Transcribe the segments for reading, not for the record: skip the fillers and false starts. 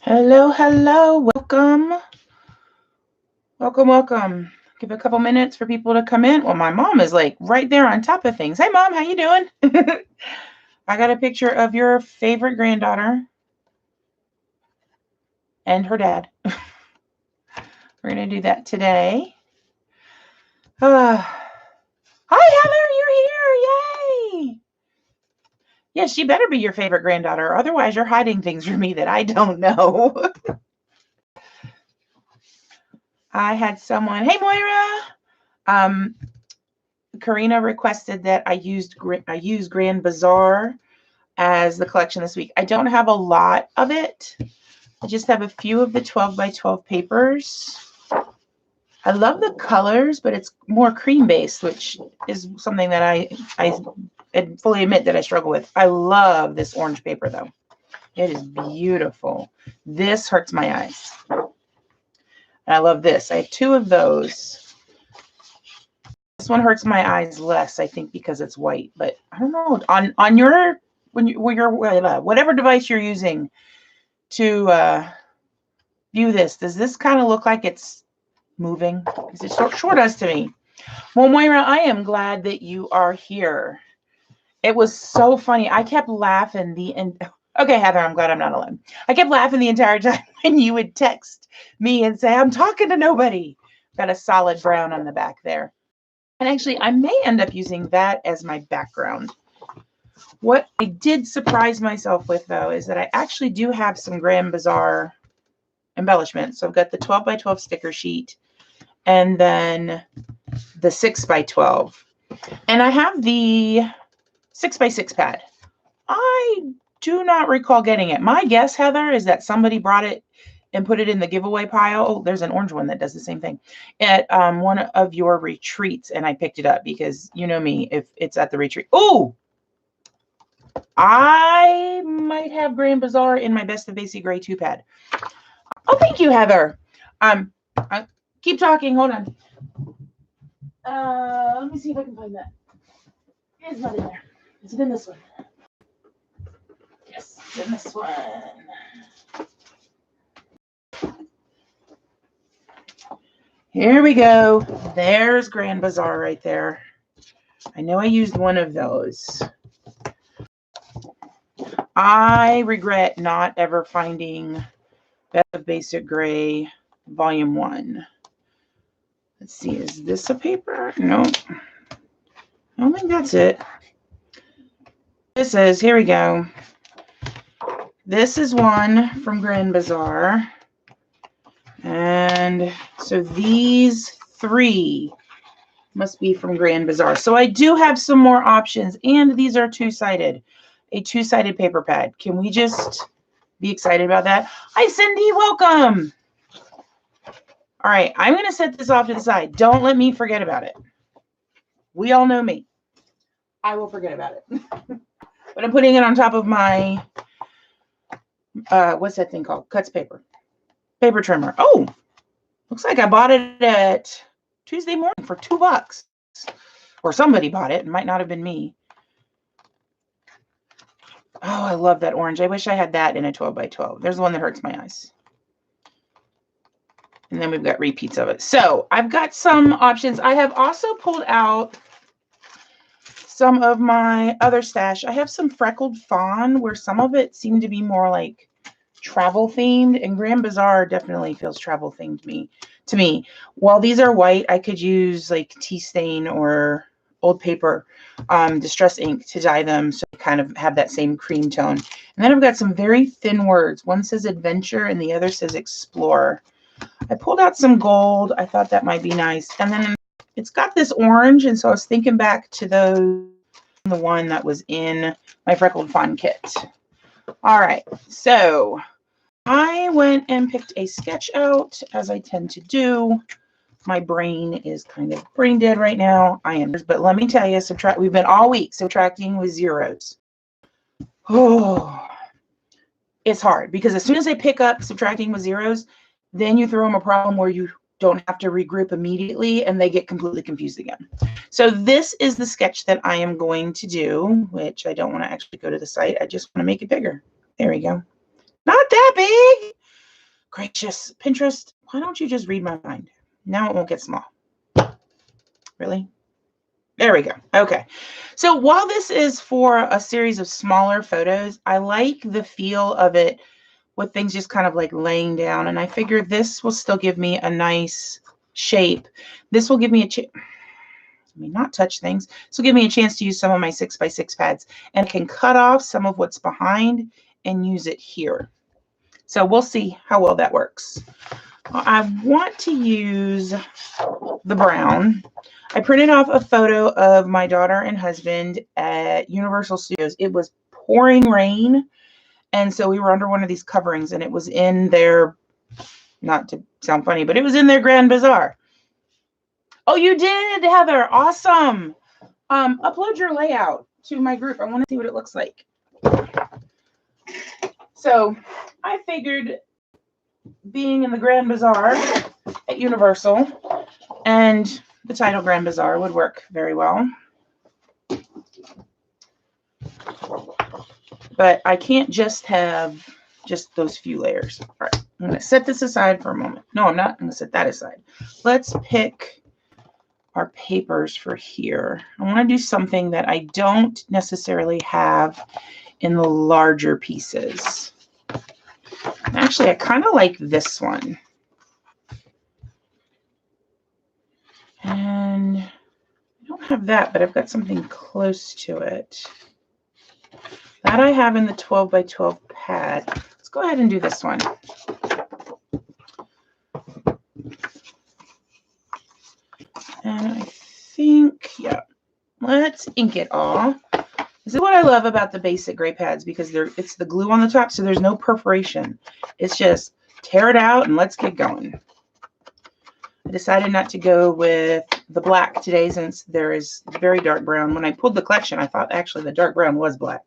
Hello, hello, welcome, welcome. Give a couple minutes for people to come in. Well, my mom is like right there on top of things. Hey, Mom, how you doing? I got a picture of your favorite granddaughter and her dad. We're gonna do that today. Hi, Heather, you're here! Yay! Yeah, she better be your favorite granddaughter, otherwise you're hiding things from me that I don't know. I had someone. Hey, Moira. Karina requested that I use Grand Bazaar as the collection this week. I don't have a lot of it. I just have a few of the 12 by 12 papers. I love the colors, but it's more cream based, which is something that I fully admit that I struggle with. I love this orange paper though. It is beautiful. This hurts my eyes. And I love this. I have two of those. This one hurts my eyes less, I think, because it's white. But I don't know. On your whatever device you're using to view this, does this kind of look like it's moving? Because it sure does to me. Well, Moira, I am glad that you are here. It was so funny. I kept laughing okay, Heather, I'm glad I'm not alone. I kept laughing the entire time when you would text me and say, I'm talking to nobody. Got a solid brown on the back there. And actually, I may end up using that as my background. What I did surprise myself with, though, is that I actually do have some Grand Bazaar embellishments. So I've got the 12 by 12 sticker sheet and then the 6 by 12. And I have the 6 by 6 pad. I do not recall getting it. My guess, Heather, is that somebody brought it and put it in the giveaway pile. Oh, there's an orange one that does the same thing at one of your retreats, and I picked it up because you know me, if it's at the retreat. Oh, I might have Grand Bazaar in my Best of Basic Gray 2 pad. Oh, thank you, Heather. Keep talking. Hold on. Let me see if I can find that. It's not in there. Is it in this one? Yes, it's in this one. Here we go. There's Grand Bazaar right there. I know I used one of those. I regret not ever finding Best of Basic Gray Volume 1. Let's see, is this a paper? No. I don't think that's it. This is, here we go. This is one from Grand Bazaar. And so these 3 must be from Grand Bazaar. So I do have some more options, and these are two-sided. A two-sided paper pad. Can we just be excited about that? Hi, Cindy. Welcome. All right. I'm going to set this off to the side. Don't let me forget about it. We all know me. I will forget about it. But I'm putting it on top of my, what's that thing called? Cuts paper. Paper trimmer. Oh, looks like I bought it at Tuesday morning for $2. Or somebody bought it. It might not have been me. Oh, I love that orange. I wish I had that in a 12 by 12. There's the one that hurts my eyes. And then we've got repeats of it. So I've got some options. I have also pulled out some of my other stash. I have some freckled fawn where some of it seemed to be more like travel themed, and Grand Bazaar definitely feels travel themed to me. While these are white, I could use like tea stain or old paper distress ink to dye them so they kind of have that same cream tone. And then I've got some very thin words. One says adventure and the other says explore. I pulled out some gold. I thought that might be nice. And then it's got this orange, and so I was thinking back to the one that was in my freckled fawn kit. All right, so I went and picked a sketch out, as I tend to do. My brain is kind of brain dead right now. I am, but let me tell you, we've been all week subtracting with zeros. Oh, it's hard because as soon as I pick up subtracting with zeros, then you throw them a problem where you don't have to regroup immediately and they get completely confused again. So this is the sketch that I am going to do, which I don't want to actually go to the site. I just want to make it bigger. There we go. Not that big. gracious, Pinterest, why don't you just read my mind? Now it won't get small. Really? There we go. Okay. So while this is for a series of smaller photos, I like the feel of it with things just kind of like laying down. And I figured this will still give me a nice shape. This will give me let me not touch things. This will give me a chance to use some of my 6x6 pads and can cut off some of what's behind and use it here. So we'll see how well that works. I want to use the brown. I printed off a photo of my daughter and husband at Universal Studios. It was pouring rain, and so we were under one of these coverings, and it was in their, not to sound funny, but it was in their Grand Bazaar. Oh, you did, Heather. Awesome. Upload your layout to my group. I want to see what it looks like. So I figured being in the Grand Bazaar at Universal and the title Grand Bazaar would work very well. But I can't just have just those few layers. All right, I'm going to set this aside for a moment. No, I'm not. I'm going to set that aside. Let's pick our papers for here. I want to do something that I don't necessarily have in the larger pieces. Actually, I kind of like this one. And I don't have that, but I've got something close to it. That I have in the 12 by 12 pad. Let's go ahead and do this one. And I think, yeah, let's ink it all. This is what I love about the basic gray pads, because it's the glue on the top, so there's no perforation. It's just tear it out and let's get going. I decided not to go with the black today since there is very dark brown. When I pulled the collection, I thought actually the dark brown was black.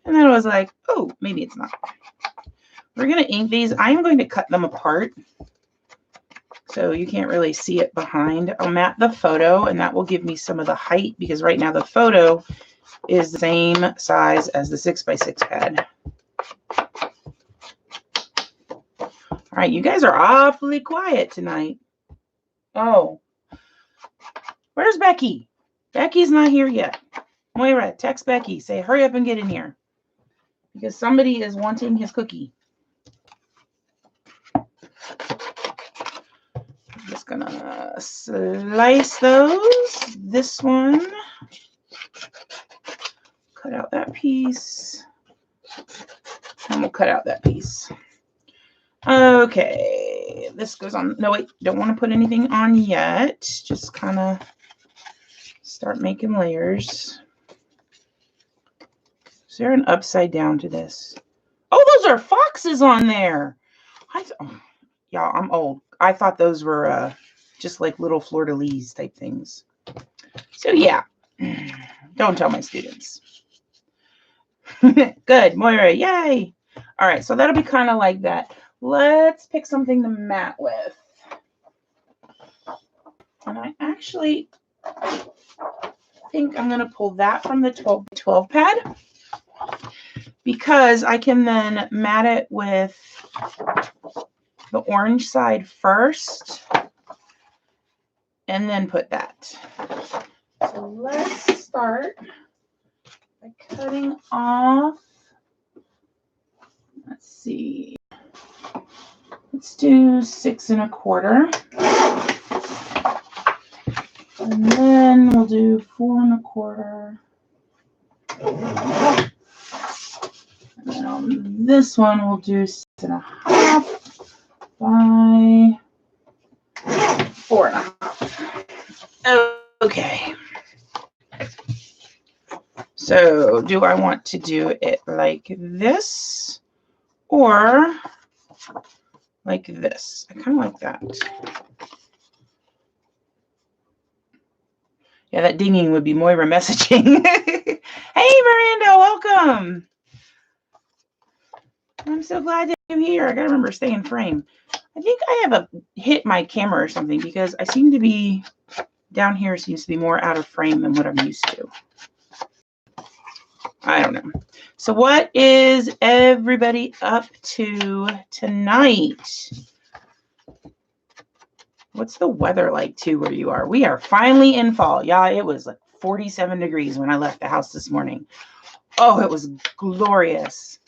And then I was like, oh, maybe it's not. We're going to ink these. I am going to cut them apart so you can't really see it behind. I'll mat the photo, and that will give me some of the height, because right now the photo is the same size as the 6x6 pad. All right, you guys are awfully quiet tonight. Oh, where's Becky? Becky's not here yet. Moira, text Becky. Say, hurry up and get in here, because somebody is wanting his cookie. I'm just gonna slice those. This one. Cut out that piece. And we'll cut out that piece. Okay, this goes on. No, wait, don't want to put anything on yet. Just kind of start making layers. Is there an upside down to this? Oh, those are foxes on there. Y'all, I'm old. I thought those were just like little fleur-de-lis type things. So yeah, don't tell my students. Good, Moira, yay. All right, so that'll be kind of like that. Let's pick something to mat with. And I actually think I'm going to pull that from the 12 by 12 pad, because I can then mat it with the orange side first and then put that. So let's start by cutting off. Let's see. Let's do 6 1/4. And then we'll do 4 1/4. And then on this one, we'll do 6 1/2 by 4 1/2. Okay. So do I want to do it like this or like this? I kind of like that. Yeah, that dinging would be Moira messaging. Hey, Miranda, welcome. I'm so glad that you're here. I got to remember stay in frame. I think I have hit my camera or something, because I seem to be, down here seems to be more out of frame than what I'm used to. I don't know. So what is everybody up to tonight? What's the weather like too where you are? We are finally in fall. Yeah, it was like 47 degrees when I left the house this morning. Oh, it was glorious.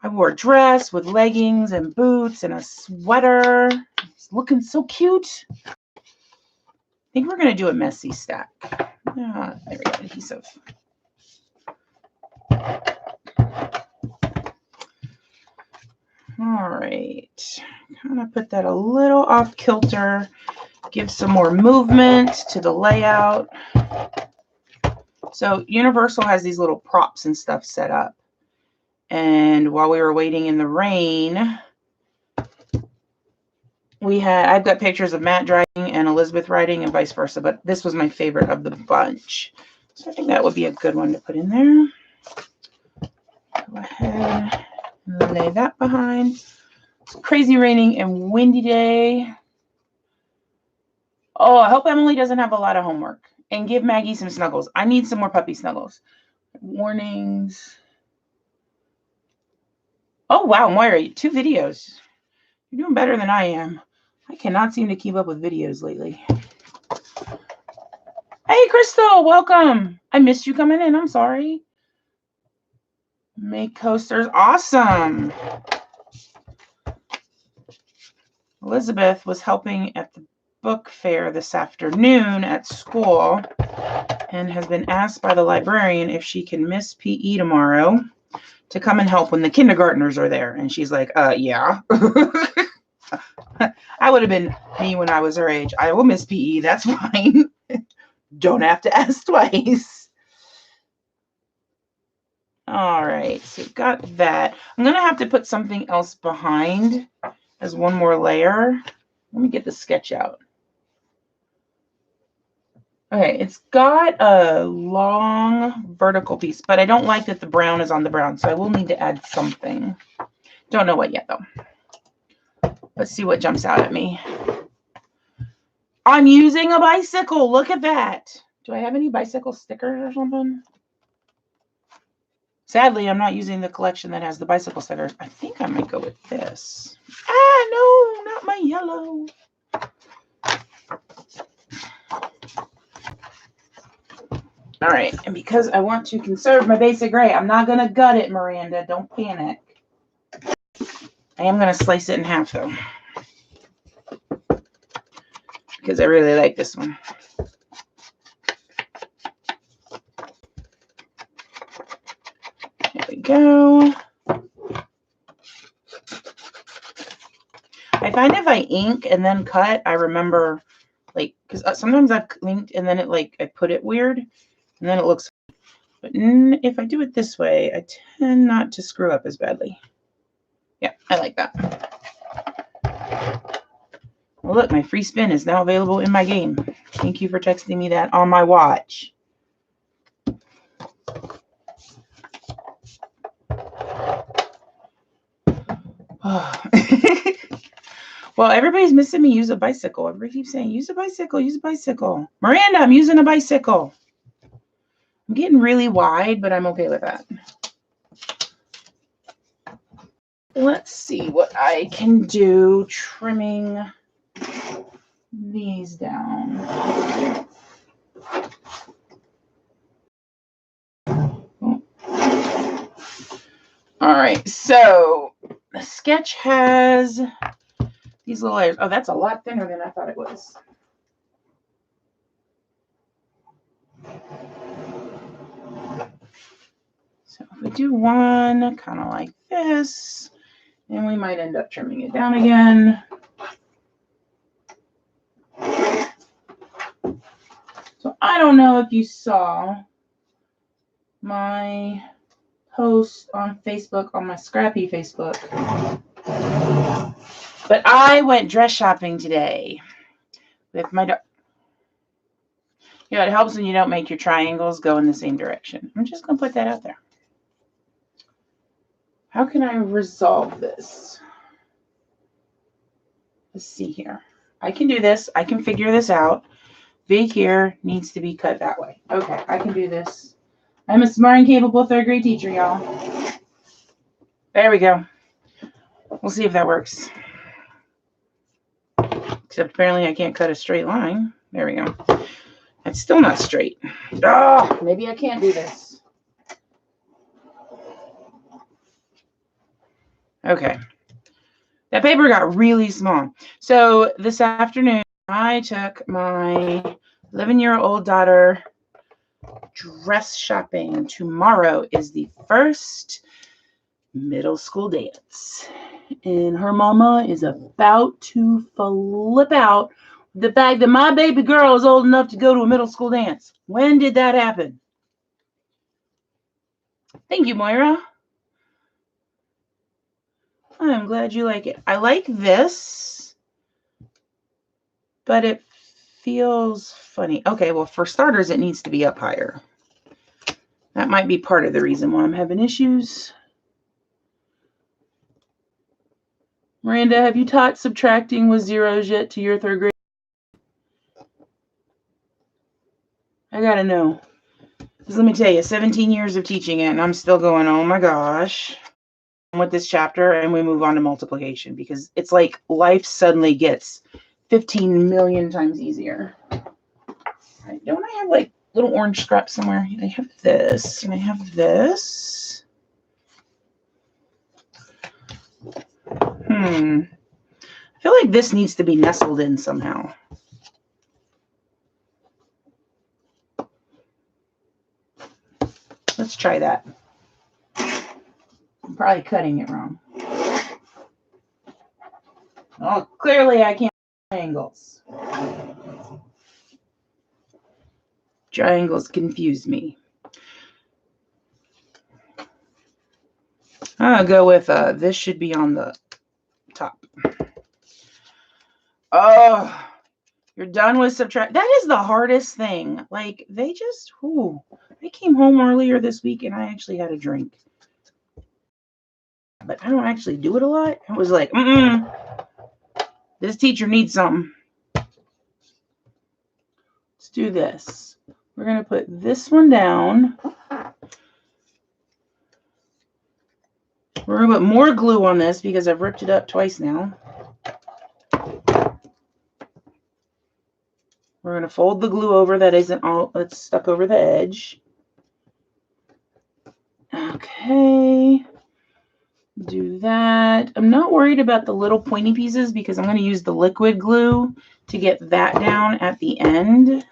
I wore a dress with leggings and boots and a sweater. It's looking so cute. I think we're going to do a messy stack. There we go, adhesive. All right. Kind of put that a little off kilter. Give some more movement to the layout. So Universal has these little props and stuff set up. And while we were waiting in the rain, I've got pictures of Matt driving and Elizabeth riding and vice versa, but this was my favorite of the bunch. So I think that would be a good one to put in there. Go ahead and lay that behind. It's crazy raining and windy day. Oh, I hope Emily doesn't have a lot of homework. And give Maggie some snuggles. I need some more puppy snuggles. Warnings. Oh, wow, Moira, 2 videos. You're doing better than I am. I cannot seem to keep up with videos lately. Hey, Crystal, welcome. I missed you coming in. I'm sorry. Make coasters. Awesome. Elizabeth was helping at the book fair this afternoon at school and has been asked by the librarian if she can miss PE tomorrow to come and help when the kindergartners are there. And she's like, yeah. I would have been me when I was her age. I will miss PE. That's fine. Don't have to ask twice. All right, so we've got that. I'm going to have to put something else behind as one more layer. Let me get the sketch out. Okay, it's got a long vertical piece, but I don't like that the brown is on the brown, so I will need to add something. Don't know what yet, though. Let's see what jumps out at me. I'm using a bicycle. Look at that. Do I have any bicycle stickers or something? Sadly, I'm not using the collection that has the bicycle stickers. I think I might go with this. Ah, no, not my yellow. All right, and because I want to conserve my basic gray, I'm not going to gut it, Miranda. Don't panic. I am going to slice it in half, though, because I really like this one. There we go. I find if I ink and then cut, I remember, like, because sometimes I've inked and then it, like, I put it weird, and then it looks, but if I do it this way, I tend not to screw up as badly. Yeah, I like that. Well, look, my free spin is now available in my game. Thank you for texting me that on my watch. Oh. Well, everybody's missing me. Use a bicycle. Everybody keeps saying, use a bicycle, use a bicycle. Miranda, I'm using a bicycle. I'm getting really wide, but I'm okay with that. Let's see what I can do trimming these down. All right, so the sketch has these little layers. Oh, that's a lot thinner than I thought it was. So if we do one kind of like this, and we might end up trimming it down again. So I don't know if you saw my post on Facebook, on my Scrappy Facebook, but I went dress shopping today with my dog. You know, it helps when you don't make your triangles go in the same direction. I'm just going to put that out there. How can I resolve this? Let's see here. I can do this. I can figure this out. V here needs to be cut that way. Okay, I can do this. I'm a smart and capable third grade teacher, y'all. There we go. We'll see if that works. Except apparently I can't cut a straight line. There we go. It's still not straight. Oh, maybe I can't do this. Okay. That paper got really small. So this afternoon, I took my 11-year-old daughter dress shopping. Tomorrow is the first middle school dance. And her mama is about to flip out the fact that my baby girl is old enough to go to a middle school dance. When did that happen? Thank you, Moira. I'm glad you like it. I like this, but it feels funny. Okay, well, for starters, it needs to be up higher. That might be part of the reason why I'm having issues. Miranda, have you taught subtracting with zeros yet to your third grade? I gotta know. Because let me tell you, 17 years of teaching it, and I'm still going, oh my gosh, with this chapter, and we move on to multiplication, because it's like life suddenly gets 15 million times easier. Right, don't I have like little orange scraps somewhere? I have this, and I have this. I feel like this needs to be nestled in somehow. Let's try that. I'm probably cutting it wrong. Oh, clearly I can't do triangles. Triangles confuse me. I'll go with this should be on the top. Oh, you're done with subtract. That is the hardest thing. Like they just, I came home earlier this week and I actually had a drink. But I don't actually do it a lot. I was like, this teacher needs something. Let's do this. We're going to put this one down. We're going to put more glue on this because I've ripped it up twice now. We're going to fold the glue over that isn't all that's stuck over the edge. Okay. Do that. I'm not worried about the little pointy pieces because I'm going to use the liquid glue to get that down at the end.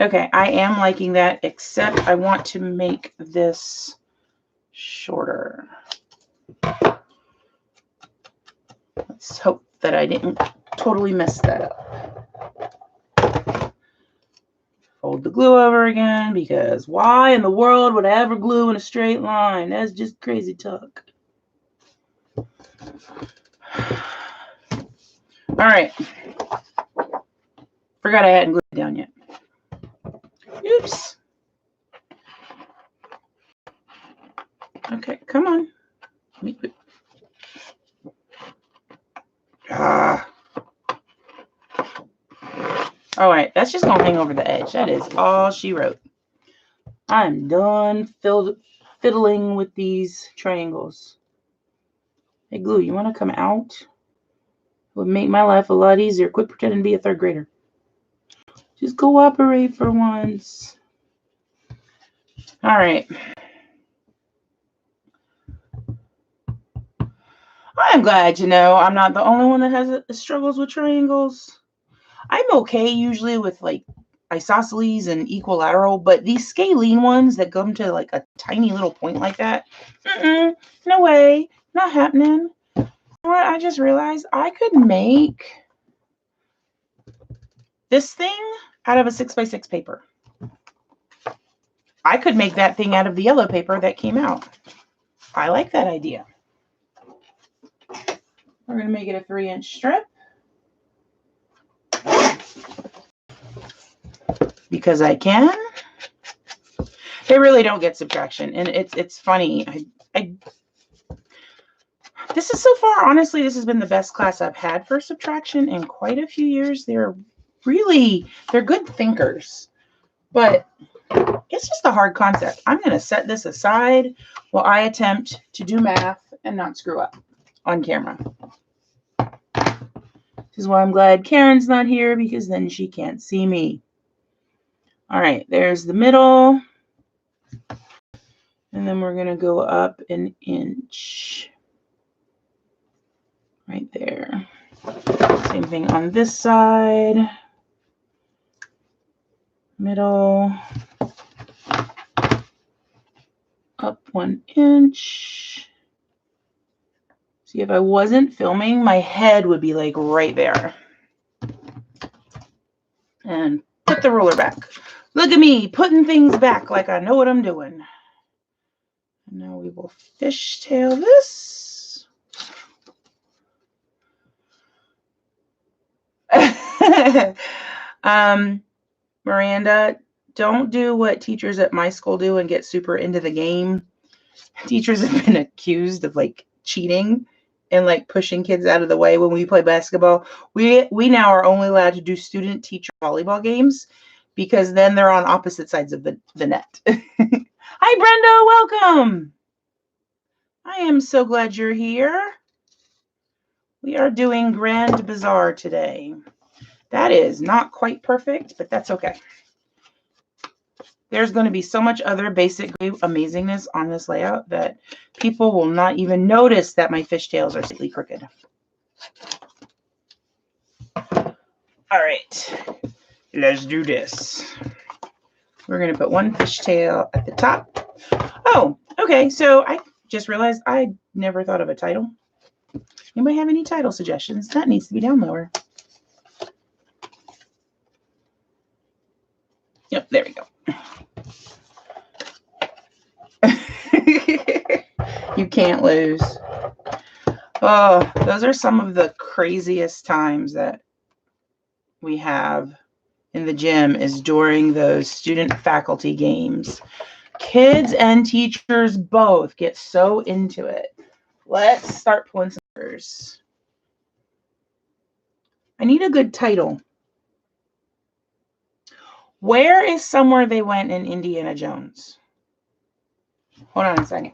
Okay, I am liking that, except I want to make this shorter. Let's hope that I didn't totally mess that up. Fold the glue over again, because why in the world would I ever glue in a straight line? That's just crazy talk. All right. Forgot I hadn't glued it down yet. Oops. Okay, come on. All right, that's just going to hang over the edge. That is all she wrote. I'm done fiddling with these triangles. Hey, glue, you want to come out? It would make my life a lot easier. Quit pretending to be a third grader. Just cooperate for once. All right. I'm glad to know I'm not the only one that has struggles with triangles. I'm okay usually with like isosceles and equilateral, but these scalene ones that come to like a tiny little point like that, no way, not happening. You know what? I just realized I could make this thing out of a 6x6 paper. I could make that thing out of the yellow paper that came out. I like that idea. We're going to make it a 3-inch strip. Because I can. They really don't get subtraction, and it's funny. This is so far, honestly, this has been the best class I've had for subtraction in quite a few years. They're good thinkers. But it's just a hard concept. I'm going to set this aside while I attempt to do math and not screw up on camera. This is why I'm glad Karen's not here, because then she can't see me. All right, there's the middle. And then we're going to go up an inch. Right there. Same thing on this side. Middle. Up 1 inch. See, if I wasn't filming, my head would be like right there. And put the ruler back. Look at me putting things back like I know what I'm doing. And now we will fishtail this. Miranda, don't do what teachers at my school do and get super into the game. Teachers have been accused of like cheating and like pushing kids out of the way when we play basketball. We now are only allowed to do student-teacher volleyball games because then they're on opposite sides of the net. Hi, Brenda. Welcome. I am so glad you're here. We are doing Grand Bazaar today. That is not quite perfect, but that's okay. There's going to be so much other basic amazingness on this layout that people will not even notice that my fishtails are slightly crooked. All right, let's do this. We're going to put one fishtail at the top. Oh, okay. So I just realized I never thought of a title. Anybody have any title suggestions? That needs to be down lower. Yep, there we go. You can't lose. Oh, those are some of the craziest times that we have in the gym is during those student faculty games. Kids and teachers both get so into it. Let's start pulling some numbers. I need a good title. Where is somewhere they went in Indiana Jones? Hold on a second.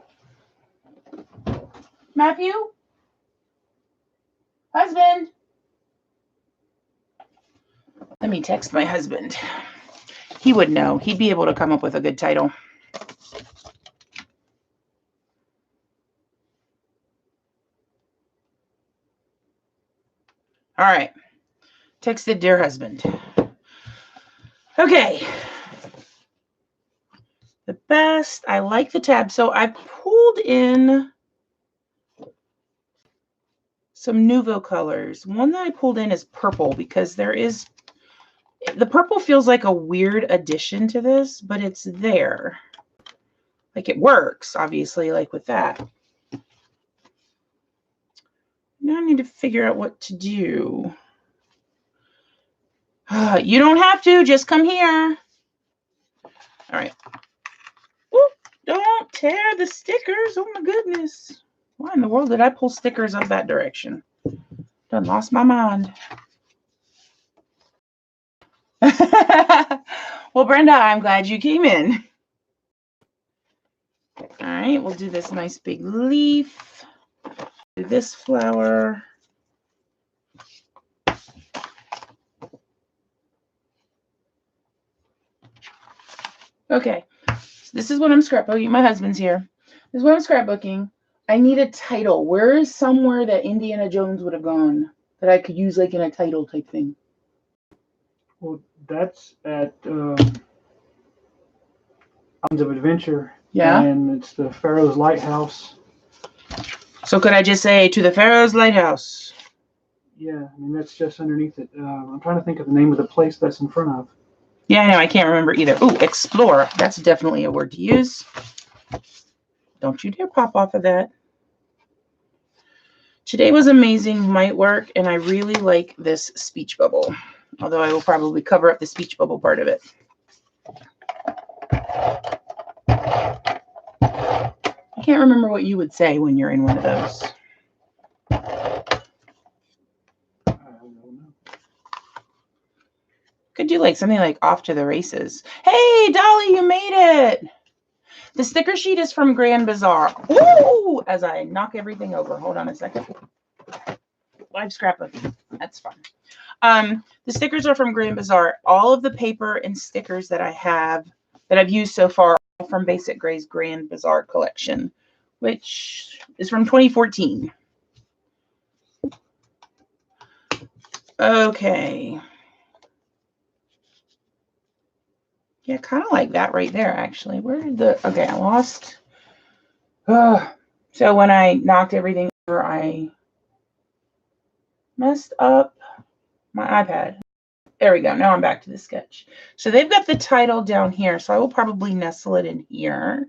Matthew? Husband? Let me text my husband. He would know. He'd be able to come up with a good title. All right. Texted dear husband. Okay. The best. I like the tab. So I pulled in some Nuvo colors. One that I pulled in is purple because the purple feels like a weird addition to this, but it's there. Like it works, obviously, like with that. Now I need to figure out what to do. You don't have to, just come here. All right. Ooh, don't tear the stickers. Oh my goodness. Why in the world did I pull stickers up that direction? Done lost my mind. Well, Brenda, I'm glad you came in. All right, we'll do this nice big leaf. Do this flower. Okay, so this is what I'm scrapbooking. My husband's here. This is what I'm scrapbooking. I need a title. Where is somewhere that Indiana Jones would have gone that I could use like in a title type thing? Well, that's at Islands of Adventure. Yeah. And it's the Pharaoh's Lighthouse. So could I just say to the Pharaoh's Lighthouse? Yeah, I mean, that's just underneath it. I'm trying to think of the name of the place that's in front of. Yeah, I know. I can't remember either. Ooh, explore. That's definitely a word to use. Don't you dare pop off of that. Today was amazing, might work, and I really like this speech bubble, although I will probably cover up the speech bubble part of it. I can't remember what you would say when you're in one of those. I don't know. Could do like something like Off to the Races. Hey, Dolly, you made it. The sticker sheet is from Grand Bazaar. Ooh, as I knock everything over. Hold on a second. Live scrapbooking. That's fun. The stickers are from Grand Bazaar. All of the paper and stickers that I have that I've used so far are from Basic Gray's Grand Bazaar collection, which is from 2014. Okay. Yeah, kind of like that right there, actually. Where did the... Okay, I lost... So when I knocked everything over, I messed up my iPad. There we go. Now I'm back to the sketch. So they've got the title down here, so I will probably nestle it in here.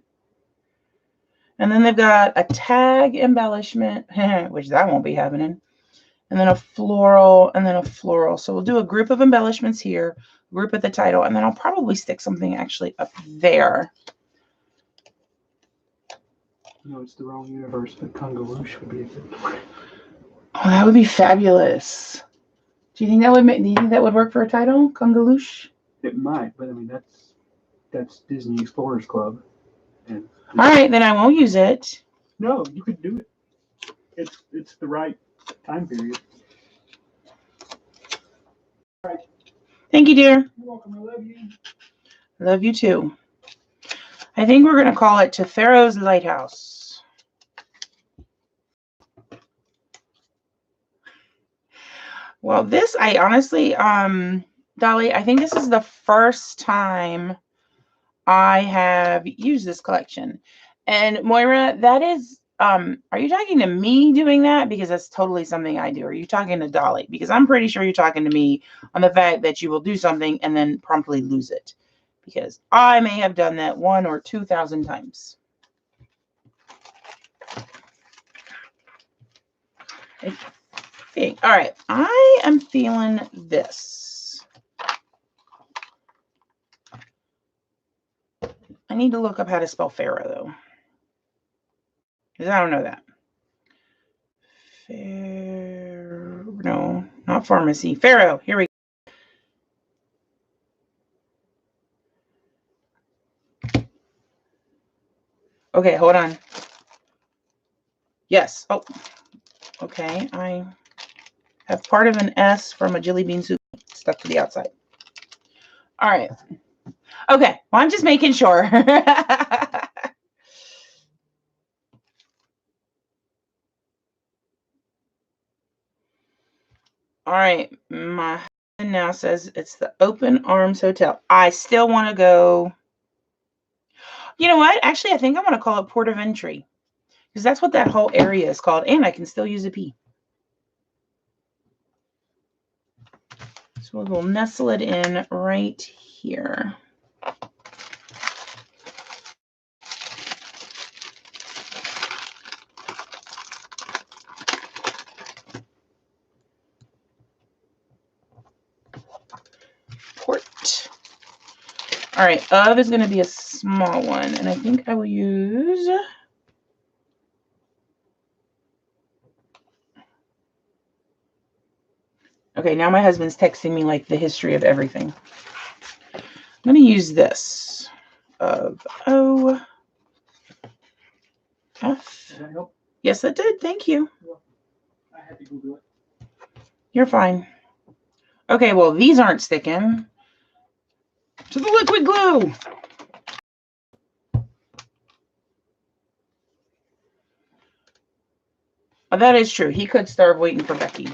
And then they've got a tag embellishment, which that won't be happening. And then a floral, and then a floral. So we'll do a group of embellishments here, group at the title, and then I'll probably stick something actually up there. No, it's the wrong universe, but Congaloosh would be a good one. Oh, that would be fabulous. Do you think that would make? Do you think that would work for a title, Congaloosh? It might, but I mean that's Disney Explorers Club. And all right, then I won't use it. No, you could do it. It's the right time period. All right. Thank you, dear. You're welcome. I love you. I love you too. I think we're gonna call it To Pharaoh's Lighthouse. Well, this, I honestly, Dolly, I think this is the first time I have used this collection. And Moira, that is, are you talking to me doing that? Because that's totally something I do. Or are you talking to Dolly? Because I'm pretty sure you're talking to me on the fact that you will do something and then promptly lose it. Because I may have done that 1,000 or 2,000 times. All right, I am feeling this. I need to look up how to spell Pharaoh, though, because I don't know that. No, not pharmacy. Pharaoh. Here we go. Okay, hold on. Yes. Oh, okay. I have part of an S from a jelly bean soup stuck to the outside. All right. Okay. Well, I'm just making sure. All right. My husband now says it's the Open Arms Hotel. I still want to go. You know what? Actually, I think I want to call it Port of Entry, because that's what that whole area is called. And I can still use a P. So we'll nestle it in right here. Port. All right, of is going to be a small one, and I think I will use... Okay, now my husband's texting me like the history of everything. I'm going to use this of O, F. Did that help? Yes, that did. Thank you. I had to Google it. You're fine. Okay, well, these aren't sticking to the liquid glue. Oh, that is true. He could starve waiting for Becky.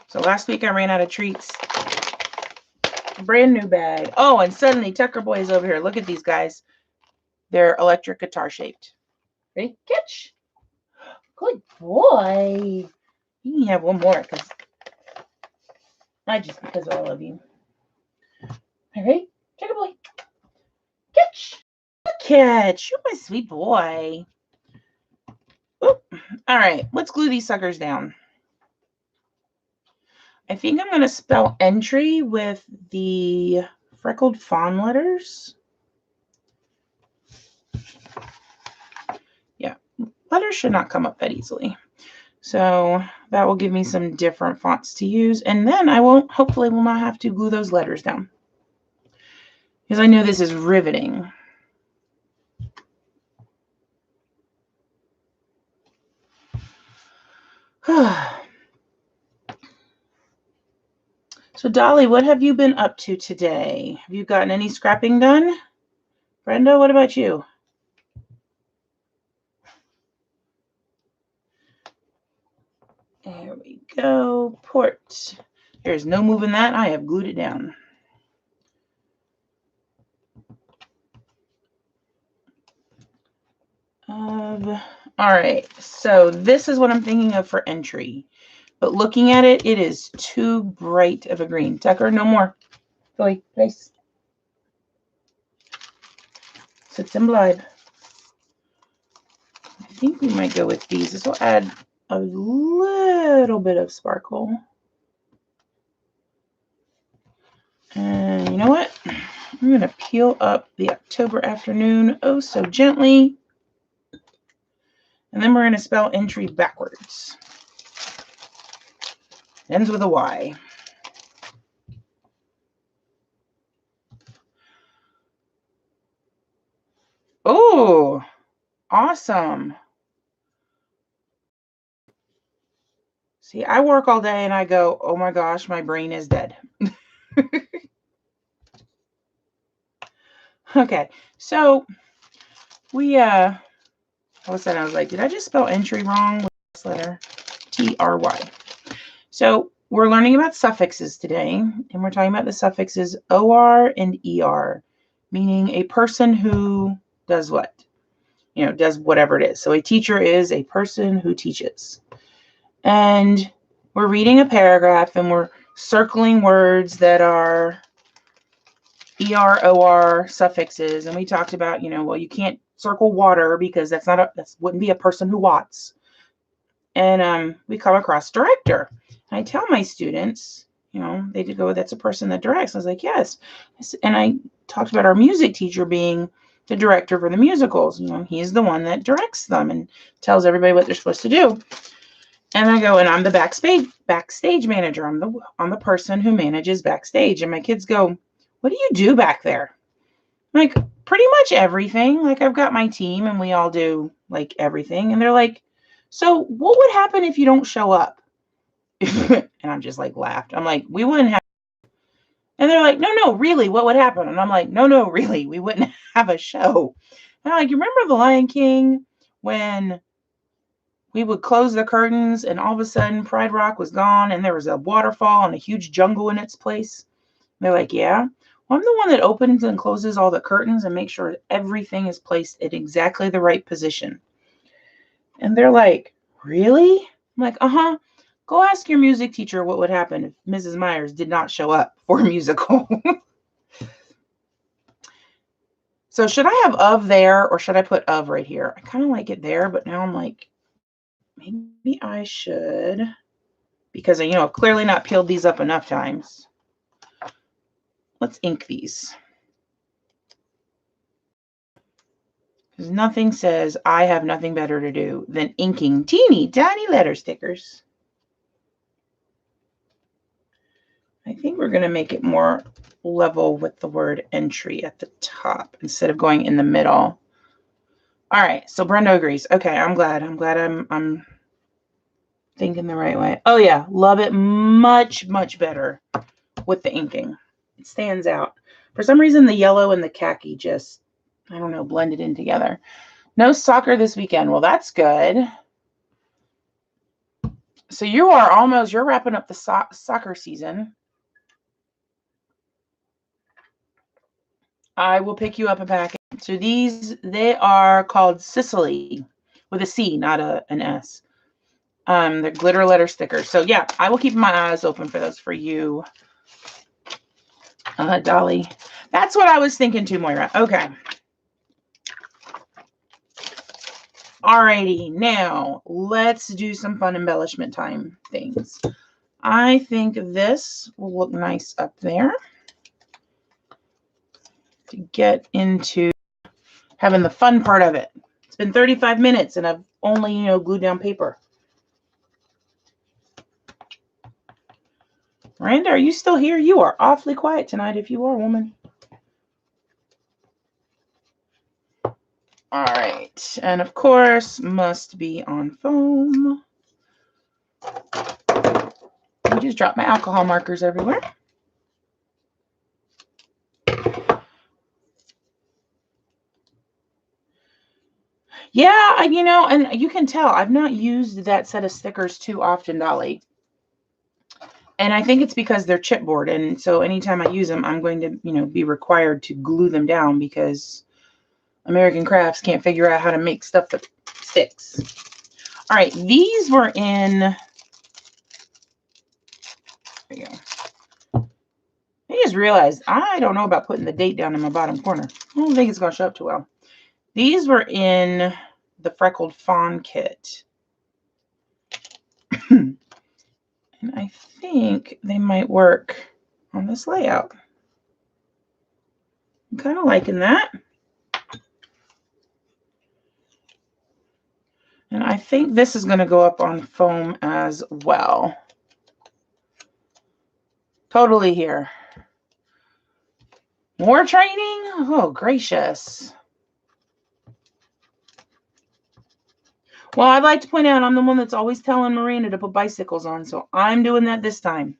So last week I ran out of treats. Brand new bag. Oh, and suddenly Tucker Boy is over here. Look at these guys. They're electric guitar shaped. Ready? Catch. Good boy. You can have one more because of all of you. All right, Tucker Boy. Catch. Good catch. You're my sweet boy. Oop. All right, let's glue these suckers down. I think I'm going to spell entry with the freckled fawn letters. Yeah, letters should not come up that easily. So that will give me some different fonts to use. And then I won't, hopefully will not have to glue those letters down. because I know this is riveting. So, Dolly, what have you been up to today? Have you gotten any scrapping done? Brenda, what about you? There we go. Port. There's no moving that. I have glued it down. All right. So this is what I'm thinking of for entry. But looking at it, it is too bright of a green. Tucker, no more. Billy, place. Sits and blood. I think we might go with these. This will add a little bit of sparkle. And you know what? I'm going to peel up the October afternoon oh so gently. And then we're going to spell entry backwards. Ends with a Y. Oh, awesome. See, I work all day and I go, oh my gosh, my brain is dead. Okay, so we, all of a sudden I was like, did I just spell entry wrong with this letter? T-R-Y. So we're learning about suffixes today, and we're talking about the suffixes OR and ER, meaning a person who does what? You know, does whatever it is. So a teacher is a person who teaches. And we're reading a paragraph and we're circling words that are ER, OR suffixes. And we talked about, you know, well, you can't circle water because that wouldn't be a person who wots. And we come across director. And I tell my students, you know, they did go, that's a person that directs. I was like, yes. And I talked about our music teacher being the director for the musicals. You know, he's the one that directs them and tells everybody what they're supposed to do. And I go, and I'm the backstage manager. I'm the person who manages backstage. And my kids go, what do you do back there? I'm like, pretty much everything. Like, I've got my team and we all do like everything. And they're like, so what would happen if you don't show up? And I'm just like laughed. I'm like, we wouldn't have. And they're like, no, really, what would happen? And I'm like, no, really, we wouldn't have a show. And I'm like, you remember The Lion King when we would close the curtains and all of a sudden Pride Rock was gone and there was a waterfall and a huge jungle in its place? And they're like, yeah. Well, I'm the one that opens and closes all the curtains and makes sure everything is placed at exactly the right position. And they're like, really? I'm like, uh-huh. Go ask your music teacher what would happen if Mrs. Myers did not show up for a musical. So should I have of there or should I put of right here? I kind of like it there, but now I'm like, maybe I should, because you know, I've clearly not peeled these up enough times. Let's ink these. Because nothing says I have nothing better to do than inking teeny tiny letter stickers. I think we're going to make it more level with the word entry at the top instead of going in the middle. All right, so Brenda agrees. Okay, I'm glad I'm thinking the right way. Oh yeah, love it much better with the inking. It stands out. For some reason, the yellow and the khaki just, I don't know, blended in together. No soccer this weekend. Well, that's good. So you're wrapping up the soccer season. I will pick you up a packet. So they are called Sicily with a C, not an S. They're glitter letter stickers. So yeah, I will keep my eyes open for those for you, Dolly. That's what I was thinking too, Moira. Okay. Alrighty, now let's do some fun embellishment time things. I think this will look nice up there to get into having the fun part of it. It's been 35 minutes and I've only, glued down paper. Miranda, are you still here? You are awfully quiet tonight if you are, woman. All right. And of course, must be on foam. I just dropped my alcohol markers everywhere. Yeah, you know, and you can tell I've not used that set of stickers too often, Dolly. And I think it's because they're chipboard. And so anytime I use them, I'm going to, you know, be required to glue them down because American Crafts can't figure out how to make stuff that sticks. All right, these were in, there you go. I just realized I don't know about putting the date down in my bottom corner. I don't think it's going to show up too well. These were in the Freckled Fawn kit. And I think they might work on this layout. I'm kind of liking that. And I think this is going to go up on foam as well. Totally here. More training? Oh, gracious. Well, I'd like to point out I'm the one that's always telling Miranda to put bicycles on, so I'm doing that this time.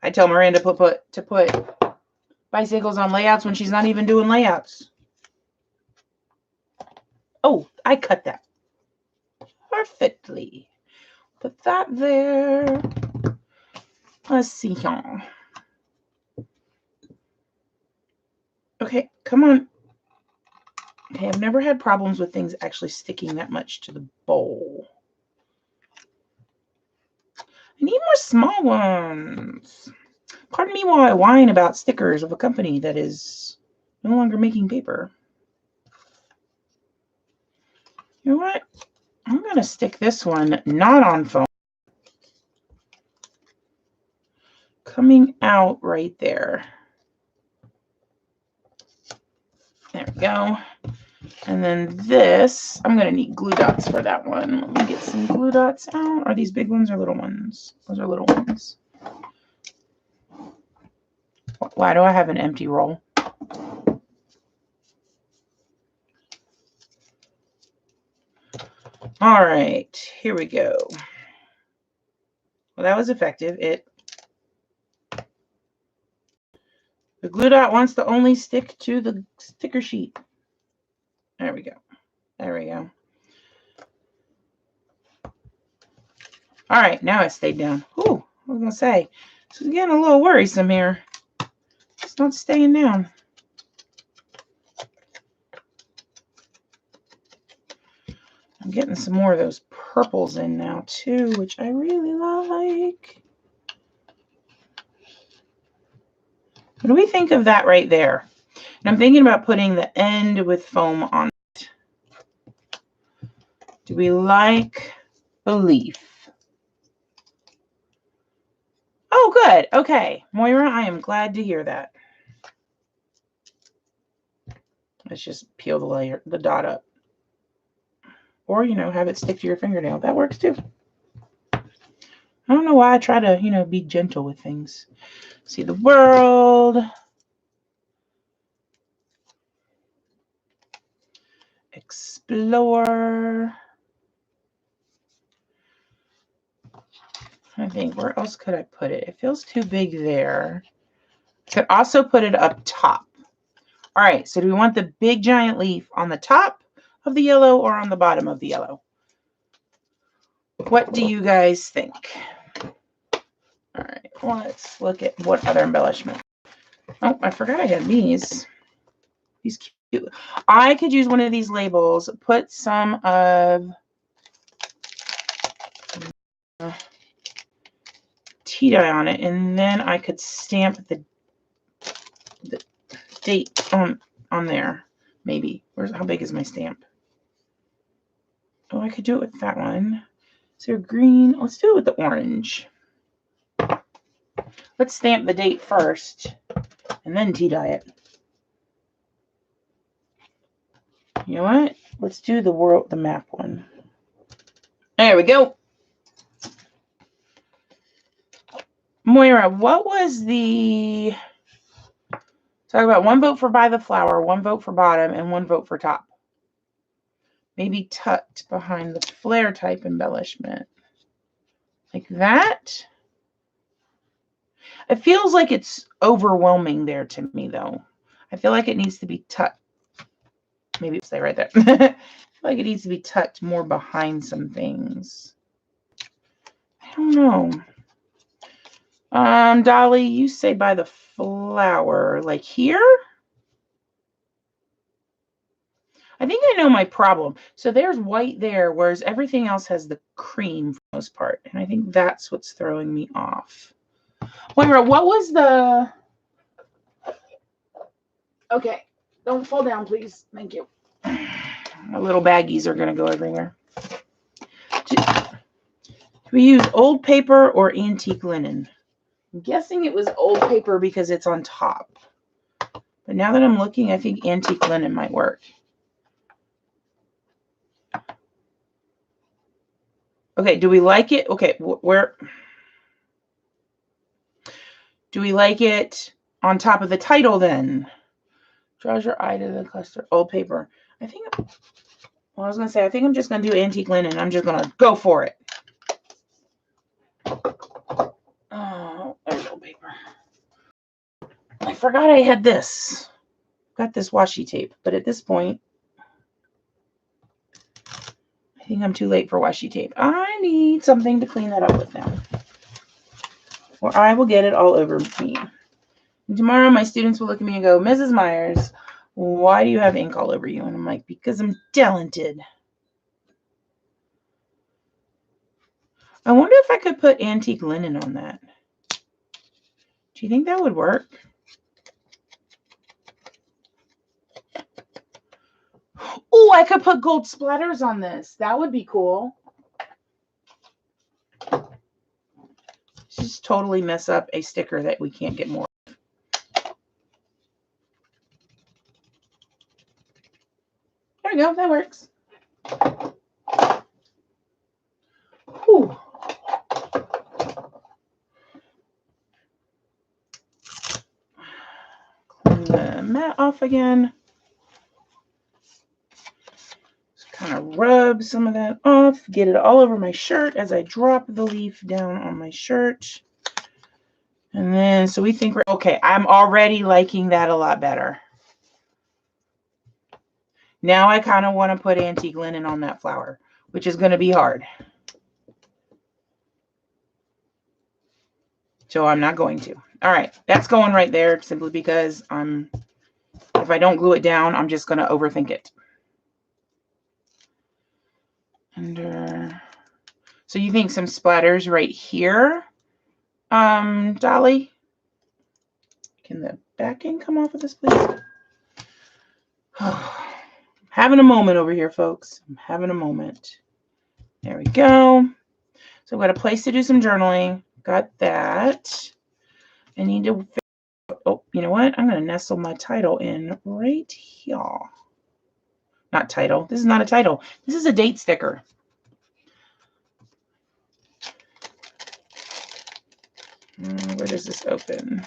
I tell Miranda to put bicycles on layouts when she's not even doing layouts. Oh, I cut that perfectly. Put that there. Let's see here. Okay, come on. Okay, I've never had problems with things actually sticking that much to the bowl. I need more small ones. Pardon me while I whine about stickers of a company that is no longer making paper. You know what? I'm going to stick this one not on foam. Coming out right there. There we go. And then this, I'm going to need glue dots for that one. Let me get some glue dots out. Are these big ones or little ones? Those are little ones. Why do I have an empty roll? All right, here we go. Well, that was effective. The glue dot wants to only stick to the sticker sheet. There we go. There we go. All right, now it stayed down. Ooh, I was going to say, this is getting a little worrisome here. It's not staying down. I'm getting some more of those purples in now too, which I really like. What do we think of that right there? And I'm thinking about putting the end with foam on it. Do we like the leaf? Oh, good. Okay, Moira, I am glad to hear that. Let's just peel the dot up. Or, you know, have it stick to your fingernail. That works too. I don't know why I try to, you know, be gentle with things. See the world. Explore. I think, where else could I put it? It feels too big there. Could also put it up top. All right, so do we want the big giant leaf on the top of the yellow or on the bottom of the yellow? What do you guys think? All right, let's look at what other embellishment. Oh, I forgot I had these. These cute. I could use one of these labels, put some of tea dye on it, and then I could stamp the date on there. Maybe. How big is my stamp? Oh, I could do it with that one. Is there green? Let's do it with the orange. Let's stamp the date first and then tea dye it. You know what? Let's do the map one. There we go. Moira, what was the Talk about 1 vote for by the flower, 1 vote for bottom, and 1 vote for top. Maybe tucked behind the flare type embellishment. Like that. It feels like it's overwhelming there to me, though. I feel like it needs to be tucked. Maybe stay right there. I feel like it needs to be tucked more behind some things. I don't know. Dolly, you say by the flower, like here? I think I know my problem. So there's white there, whereas everything else has the cream for the most part. And I think that's what's throwing me off. Moira, what was the... Okay, don't fall down, please. Thank you. My little baggies are going to go everywhere. Do we use old paper or antique linen? I'm guessing it was old paper because it's on top. But now that I'm looking, I think antique linen might work. Okay, do we like it? Okay, where do we like it on top of the title then? Draws your eye to the cluster. Old paper. I think, well, I was going to say, I think I'm just going to do antique linen. I'm just going to go for it. Oh, there's old paper. I forgot I had this. Got this washi tape, but at this point, I think I'm too late for washi tape. I need something to clean that up with now, or I will get it all over me. And tomorrow, my students will look at me and go, Mrs. Myers, why do you have ink all over you? And I'm like, because I'm talented. I wonder if I could put antique linen on that. Do you think that would work? Oh, I could put gold splatters on this. That would be cool. Just totally mess up a sticker that we can't get more. There we go. That works. Whew. Clean the mat off again. Just kind of rub some of that off. Get it all over my shirt as I drop the leaf down on my shirt. And then, so we think we're okay. I'm already liking that a lot better. Now I kind of want to put antique linen on that flower, which is going to be hard. So I'm not going to. All right, that's going right there simply because if I don't glue it down, I'm just going to overthink it. And so you think some splatters right here, Dolly? Can the backing come off of this, please? Having a moment over here, folks. I'm having a moment. There we go. So I've got a place to do some journaling. Got that. I need to, oh, you know what? I'm going to nestle my title in right here. Not title. This is not a title. This is a date sticker. Where does this open?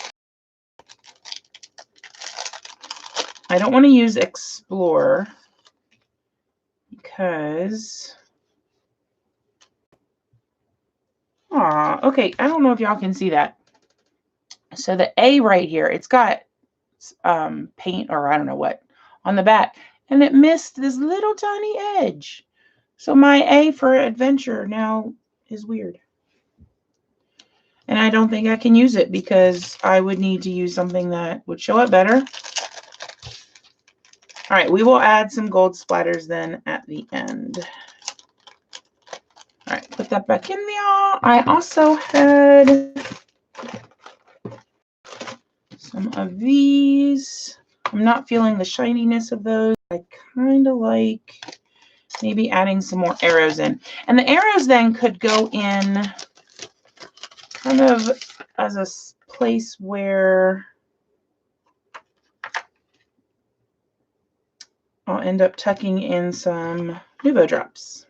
I don't want to use Explore because, okay, I don't know if y'all can see that. So the A right here, it's got paint or I don't know what on the back, and it missed this little tiny edge. So my A for adventure now is weird. And I don't think I can use it because I would need to use something that would show it better. All right, we will add some gold splatters then at the end. All right, put that back in there. I also had some of these. I'm not feeling the shininess of those. I kind of like maybe adding some more arrows in. And the arrows then could go in kind of as a place where I'll end up tucking in some Nuvo drops.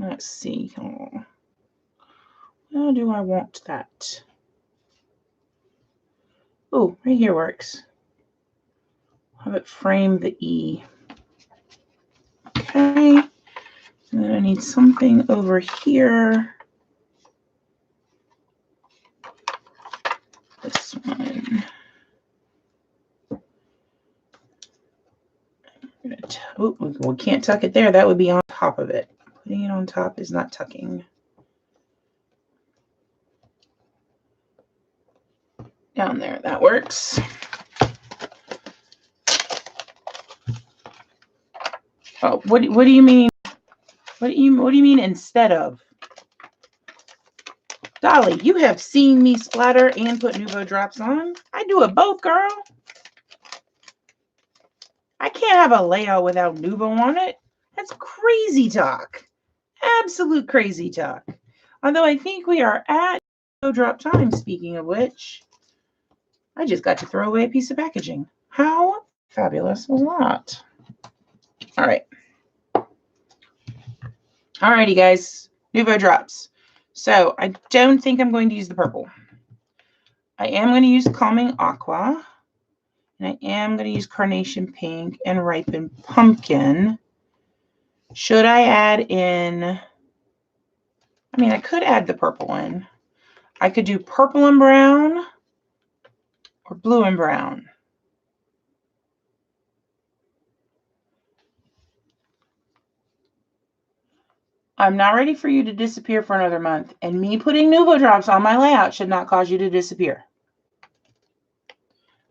Let's see. Oh, how do I want that? Oh, right here works. Have it frame the E. Okay. And then I need something over here. This one. Oh, we can't tuck it there. That would be on top of it. Putting it on top is not tucking. Down there, that works. Oh, what do you mean? What do you mean instead of? Dolly, you have seen me splatter and put Nuvo drops on. I do it both, girl. I can't have a layout without Nuvo on it. That's crazy talk. Absolute crazy talk. Although I think we are at Nuvo drop time, speaking of which. I just got to throw away a piece of packaging. How fabulous was that? All right. Alrighty, guys. Nuvo drops. So I don't think I'm going to use the purple. I am going to use Calming Aqua. And I am going to use Carnation Pink and Ripened Pumpkin. Should I add in... I mean, I could add the purple in. I could do purple and brown or blue and brown. I'm not ready for you to disappear for another month. And me putting Nuvo drops on my layout should not cause you to disappear.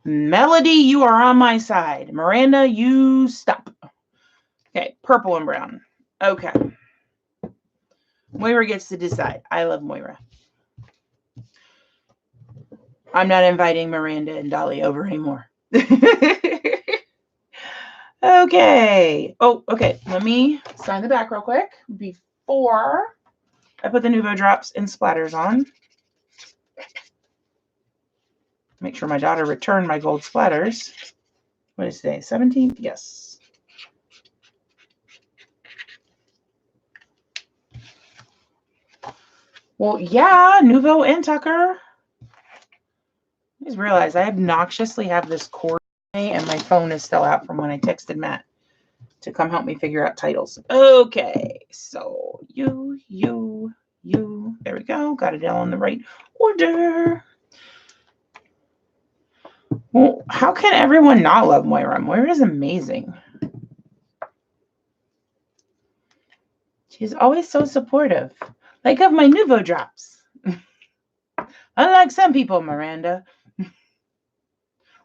Melody, you are on my side. Miranda, you stop. Okay, purple and brown. Okay. Moira gets to decide. I love Moira. I'm not inviting Miranda and Dolly over anymore. Okay. Oh, okay. Let me sign the back real quick before I put the Nuvo drops and splatters on. Make sure my daughter returned my gold splatters. What is today? 17th? Yes. Well, yeah, Nuvo and Tucker. I just realized I obnoxiously have this cord and my phone is still out from when I texted Matt to come help me figure out titles. Okay, so you. There we go. Got it all in the right order. Well, how can everyone not love Moira? Moira is amazing. She's always so supportive. Like of my Nuvo drops. Unlike some people, Miranda.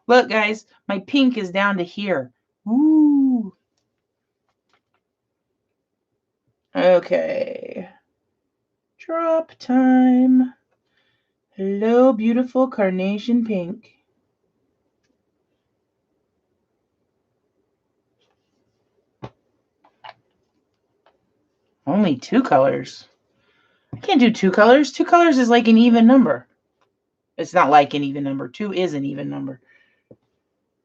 Look, guys, my pink is down to here. Ooh. Okay. Drop time. Hello, beautiful carnation pink. Only 2 colors. I can't do 2 colors. 2 colors is like an even number. It's not like an even number. 2 is an even number. I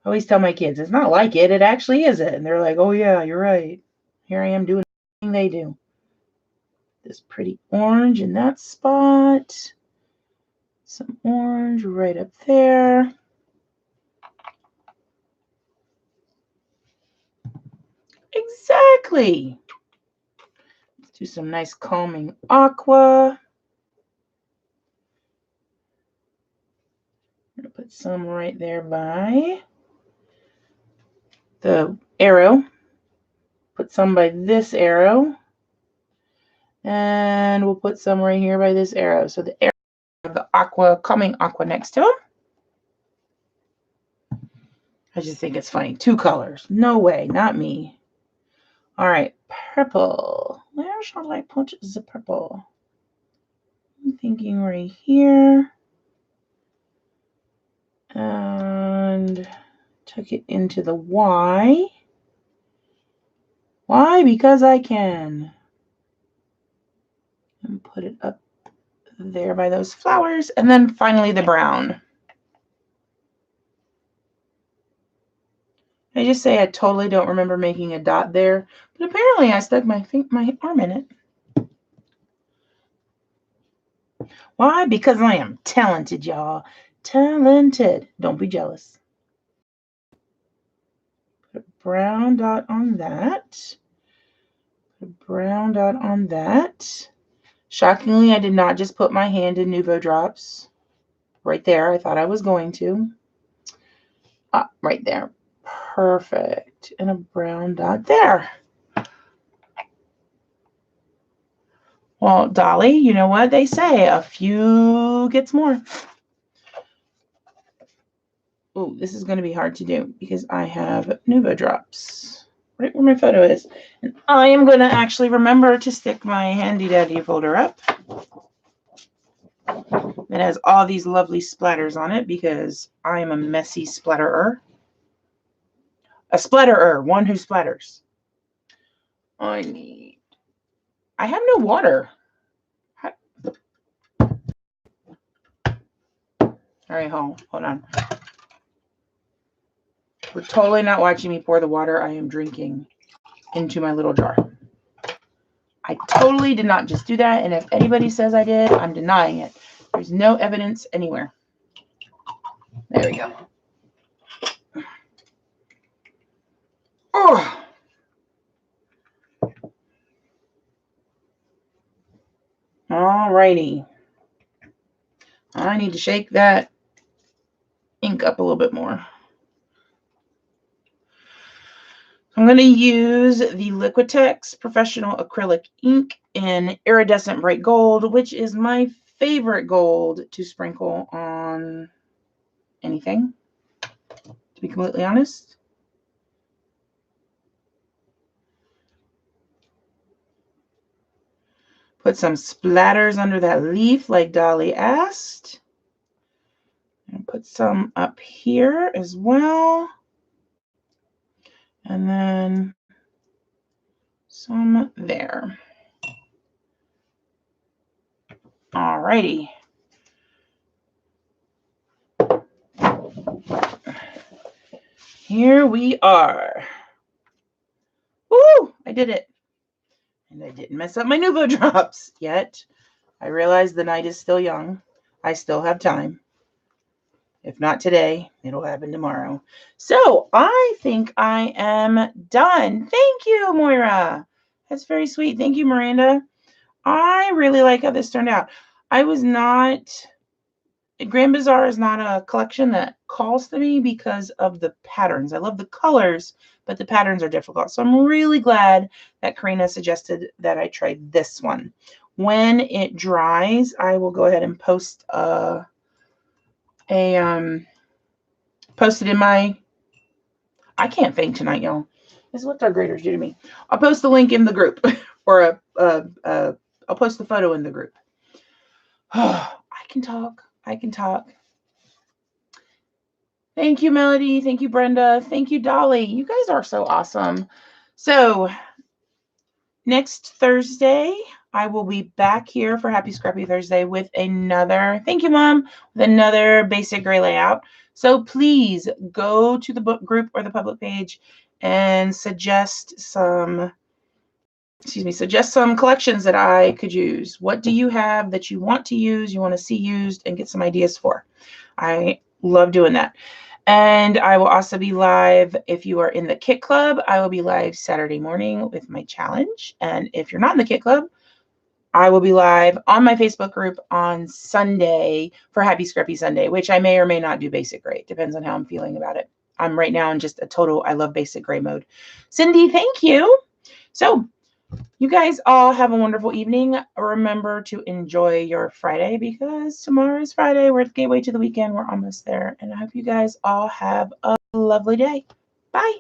always tell my kids, it's not like it. It actually is it. And they're like, oh, yeah, you're right. Here I am doing the thing they do. This pretty orange in that spot. Some orange right up there. Exactly. Let's do some nice calming aqua. I'm going to put some right there by the arrow. Put some by this arrow. And we'll put some right here by this arrow. So the arrow of the aqua, calming aqua next to him. I just think it's funny. 2 colors. No way, not me. All right, purple. Where shall I put the purple? I'm thinking right here. And tuck it into the Y. Why? Because I can. And put it up there by those flowers. And then finally the brown. I just say I totally don't remember making a dot there, but apparently I stuck my arm in it. Why? Because I am talented, y'all. Talented. Don't be jealous. Put a brown dot on that. Put a brown dot on that. Shockingly, I did not just put my hand in Nuvo drops. Right there. I thought I was going to. Right there. Perfect. And a brown dot there. Well, Dolly, you know what they say? A few gets more. Oh, this is going to be hard to do because I have Nuvo drops right where my photo is. And I am going to actually remember to stick my handy dandy folder up. It has all these lovely splatters on it because I am a messy splatterer. A splatterer, one who splatters. I have no water. All right, hold on. We're totally not watching me pour the water I am drinking into my little jar. I totally did not just do that, and if anybody says I did, I'm denying it. There's no evidence anywhere. There we go. Oh. All righty. I need to shake that ink up a little bit more. I'm going to use the Liquitex Professional Acrylic Ink in Iridescent Bright Gold, which is my favorite gold to sprinkle on anything, to be completely honest. Put some splatters under that leaf like Dolly asked. And put some up here as well. And then some there. Alrighty. Here we are. Woo! I did it. And I didn't mess up my Nuvo drops yet. I realize the night is still young. I still have time. If not today, it'll happen tomorrow. So I think I am done. Thank you, Moira. That's very sweet. Thank you, Miranda. I really like how this turned out. Grand Bazaar is not a collection that calls to me because of the patterns. I love the colors, but the patterns are difficult. So I'm really glad that Karina suggested that I try this one. When it dries, I will go ahead and post post it in my, I can't think tonight, y'all. This is what third graders do to me. I'll post the link in the group or I'll post the photo in the group. I can talk. Thank you, Melody. Thank you, Brenda. Thank you, Dolly. You guys are so awesome. So next Thursday, I will be back here for Happy Scrappy Thursday with another, thank you, Mom, with another basic gray layout. So please go to the book group or the public page and suggest some collections that I could use. What do you have that you want to use, you want to see used, and get some ideas for? I love doing that. And I will also be live. If you are in the Kit Club, I will be live Saturday morning with my challenge. And if you're not in the Kit Club, I will be live on my Facebook group on Sunday for Happy Scrappy Sunday, which I may or may not do basic gray. It depends on how I'm feeling about it. I'm right now in just a total I love basic gray mode. Cindy, thank you. So you guys all have a wonderful evening. Remember to enjoy your Friday because tomorrow is Friday. We're at the gateway to the weekend. We're almost there. And I hope you guys all have a lovely day. Bye.